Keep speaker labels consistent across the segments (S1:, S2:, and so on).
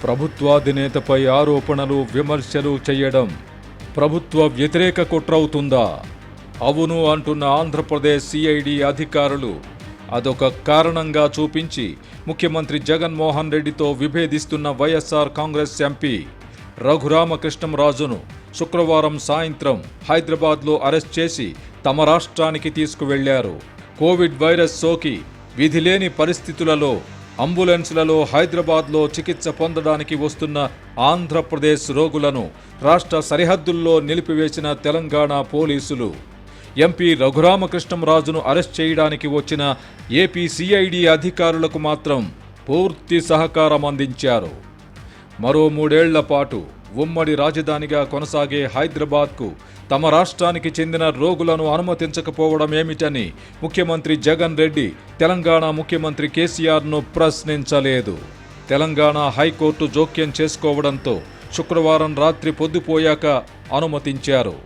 S1: ప్రభుత్వాధినేతపై ఆరోపణలు విమర్శలు చేయడం ప్రభుత్వ వ్యతిరేక కుట్రవుతుందా? అవును అంటున్న ఆంధ్రప్రదేశ్ సిఐడి అధికారులు అదొక కారణంగా చూపించి ముఖ్యమంత్రి జగన్మోహన్ రెడ్డితో విభేదిస్తున్న వైఎస్ఆర్ కాంగ్రెస్ ఎంపీ రఘురామకృష్ణంరాజును శుక్రవారం సాయంత్రం హైదరాబాద్లో అరెస్ట్ చేసి తమ రాష్ట్రానికి తీసుకువెళ్లారు. కోవిడ్ వైరస్ సోకి విధిలేని పరిస్థితులలో అంబులెన్స్లలో హైదరాబాద్లో చికిత్స పొందడానికి వస్తున్న ఆంధ్రప్రదేశ్ రోగులను రాష్ట్ర సరిహద్దుల్లో నిలిపివేసిన తెలంగాణ పోలీసులు ఎంపీ రఘురామకృష్ణంరాజును అరెస్ట్ చేయడానికి వచ్చిన ఏపీ సిఐడి అధికారులకు మాత్రం పూర్తి సహకారం అందించారు. మరో 3 ఏళ్ల పాటు ఉమ్మడి రాజధానిగా కొనసాగే హైదరాబాద్కు తమ రాష్ట్రానికి చెందిన రోగులను అనుమతించకపోవడం ఏమిటని ముఖ్యమంత్రి జగన్ రెడ్డి తెలంగాణ ముఖ్యమంత్రి కేసీఆర్ను ప్రశ్నించలేదు. తెలంగాణ హైకోర్టు జోక్యం చేసుకోవడంతో శుక్రవారం రాత్రి పొద్దుపోయాక అనుమతించారు.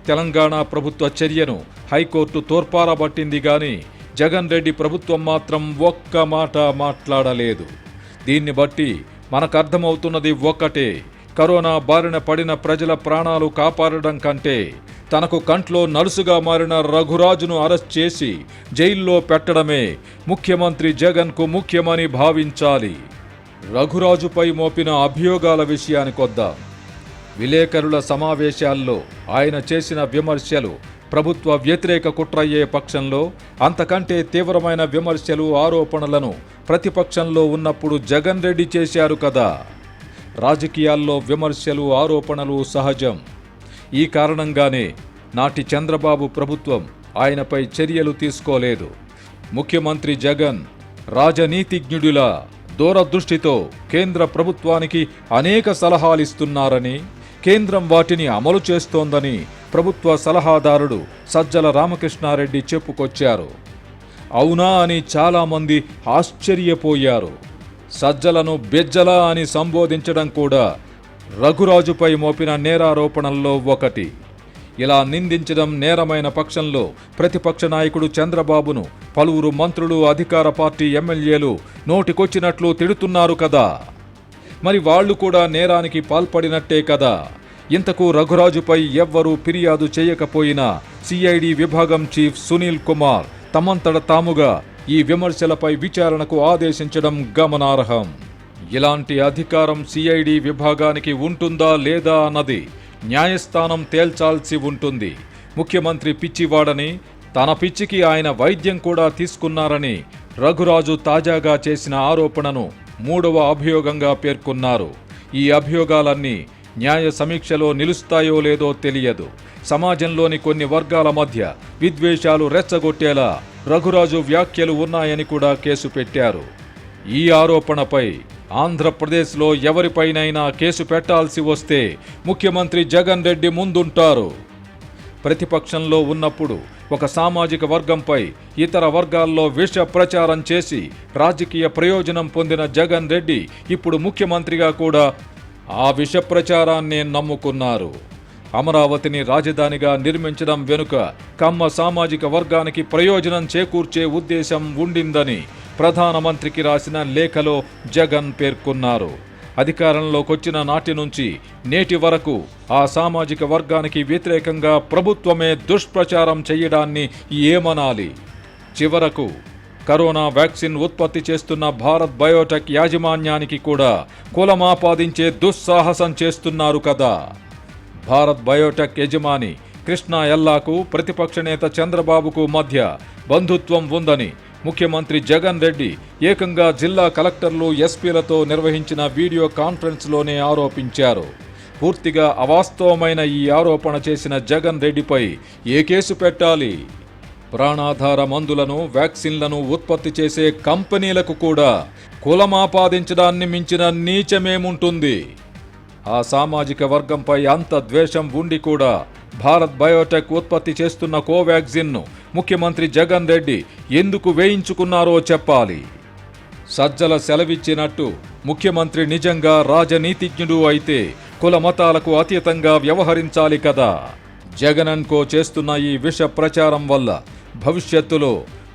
S1: తెలంగాణ ప్రభుత్వ చర్యను హైకోర్టు తోర్పారబట్టింది గాని జగన్ రెడ్డి ప్రభుత్వం మాత్రం ఒక్క మాట మాట్లాడలేదు. దీన్ని బట్టి మనకర్థమవుతున్నది ఒక్కటే, కరోనా బారిన పడిన ప్రజల ప్రాణాలు కాపాడడం కంటే తనకు కంట్లో నలుసుగా మారిన రఘురాజును అరెస్ట్ చేసి జైల్లో పెట్టడమే ముఖ్యమంత్రి జగన్కు ముఖ్యమని భావించాలి. రఘురాజుపై మోపిన అభియోగాల విషయానికొద్దాం. విలేకరుల సమావేశాల్లో ఆయన చేసిన విమర్శలు ప్రభుత్వ వ్యతిరేక కుట్రయ్యే పక్షంలో అంతకంటే తీవ్రమైన విమర్శలు ఆరోపణలను ప్రతిపక్షంలో ఉన్నప్పుడు జగన్ రెడ్డి చేశారు కదా. రాజకీయాల్లో విమర్శలు ఆరోపణలు సహజం. ఈ కారణంగానే నాటి చంద్రబాబు ప్రభుత్వం ఆయనపై చర్యలు తీసుకోలేదు. ముఖ్యమంత్రి జగన్ రాజనీతిజ్ఞుడిలా దూరదృష్టితో కేంద్ర ప్రభుత్వానికి అనేక సలహాలిస్తున్నారని, కేంద్రం వాటిని అమలు చేస్తోందని ప్రభుత్వ సలహాదారుడు సజ్జల రామకృష్ణారెడ్డి చెప్పుకొచ్చారు. అవునా అని చాలామంది ఆశ్చర్యపోయారు. సజ్జలను బెజ్జలా అని సంబోధించడం కూడా రఘురాజుపై మోపిన నేరారోపణల్లో ఒకటి. ఇలా నిందించడం నేరమైన పక్షంలో ప్రతిపక్ష నాయకుడు చంద్రబాబును పలువురు మంత్రులు, అధికార పార్టీ ఎమ్మెల్యేలు నోటికొచ్చినట్లు తిడుతున్నారు కదా. మరి వాళ్లు కూడా నేరానికి పాల్పడినట్టే కదా. ఇంతకు రఘురాజుపై ఎవ్వరూ ఫిర్యాదు చేయకపోయినా సిఐడి విభాగం చీఫ్ సునీల్ కుమార్ తమంతట తాముగా ఈ విమర్శలపై విచారణకు ఆదేశించడం గమనార్హం. ఇలాంటి అధికారం సిఐడి విభాగానికి ఉంటుందా లేదా అన్నది న్యాయస్థానం తేల్చాల్సి ఉంటుంది. ముఖ్యమంత్రి పిచ్చివాడని, తన పిచ్చికి ఆయన వైద్యం కూడా తీసుకున్నారని రఘురాజు తాజాగా చేసిన ఆరోపణను 3వ అభియోగంగా పేర్కొన్నారు. ఈ అభియోగాలన్నీ న్యాయ సమీక్షలో నిలుస్తాయో లేదో తెలియదు. సమాజంలోని కొన్ని వర్గాల మధ్య విద్వేషాలు రెచ్చగొట్టేలా రఘురాజు వ్యాఖ్యలు ఉన్నాయని కూడా కేసు పెట్టారు. ఈ ఆరోపణపై ఆంధ్రప్రదేశ్లో ఎవరిపైనైనా కేసు పెట్టాల్సి వస్తే ముఖ్యమంత్రి జగన్ రెడ్డి ముందుంటారు. ప్రతిపక్షంలో ఉన్నప్పుడు ఒక సామాజిక వర్గంపై ఇతర వర్గాల్లో విష ప్రచారం చేసి రాజకీయ ప్రయోజనం పొందిన జగన్ రెడ్డి ఇప్పుడు ముఖ్యమంత్రిగా కూడా ఆ విష ప్రచారాన్నే నమ్ముకున్నారు. అమరావతిని రాజధానిగా నిర్మించడం వెనుక కమ్మ సామాజిక వర్గానికి ప్రయోజనం చేకూర్చే ఉద్దేశం ఉండిందని ప్రధానమంత్రికి రాసిన లేఖలో జగన్ పేర్కొన్నారు. అధికారంలోకొచ్చిన నాటి నుంచి నేటి వరకు ఆ సామాజిక వర్గానికి వ్యతిరేకంగా ప్రభుత్వమే దుష్ప్రచారం చేయడాన్ని ఏమనాలి? చివరకు కరోనా వ్యాక్సిన్ ఉత్పత్తి చేస్తున్న భారత్ బయోటెక్ యాజమాన్యానికి కూడా కులమాపాదించే దుస్సాహసం చేస్తున్నారు కదా. భారత్ బయోటెక్ యజమాని కృష్ణ ఎల్లాకు ప్రతిపక్ష నేత చంద్రబాబుకు మధ్య బంధుత్వం ఉందని ముఖ్యమంత్రి జగన్ రెడ్డి ఏకంగా జిల్లా కలెక్టర్లు, ఎస్పీలతో నిర్వహించిన వీడియో కాన్ఫరెన్స్లోనే ఆరోపించారు. పూర్తిగా అవాస్తవమైన ఈ ఆరోపణ చేసిన జగన్ రెడ్డిపై ఏ కేసు పెట్టాలి? ప్రాణాధార మందులను, వ్యాక్సిన్లను ఉత్పత్తి చేసే కంపెనీలకు కూడా కులమాపాదించడాన్ని మించిన నీచమేముంటుంది? ఆ సామాజిక వర్గంపై అంత ద్వేషం ఉండి కూడా భారత్ బయోటెక్ ఉత్పత్తి చేస్తున్న కోవాక్సిన్ను ముఖ్యమంత్రి జగన్ రెడ్డి ఎందుకు వేయించుకున్నారో చెప్పాలి. సజ్జల సెలవిచ్చినట్టు ముఖ్యమంత్రి నిజంగా రాజనీతిజ్ఞుడు అయితే కుల మతాలకు అతీతంగా వ్యవహరించాలి కదా. జగన్ కో చేస్తున్న ఈ విష ప్రచారం వల్ల భవిష్యత్తులో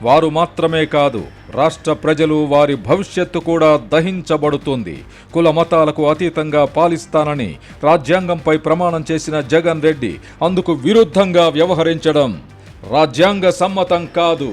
S1: వారు మాత్రమే కాదు, రాష్ట్ర ప్రజలు, వారి భవిష్యత్తు కూడా దహించబడుతుంది. కుల మతాలకు అతీతంగా పాలిస్తానని రాజ్యాంగంపై ప్రమాణం చేసిన జగన్ రెడ్డి అందుకు విరుద్ధంగా వ్యవహరించడం రాజ్యాంగ సమ్మతం కాదు.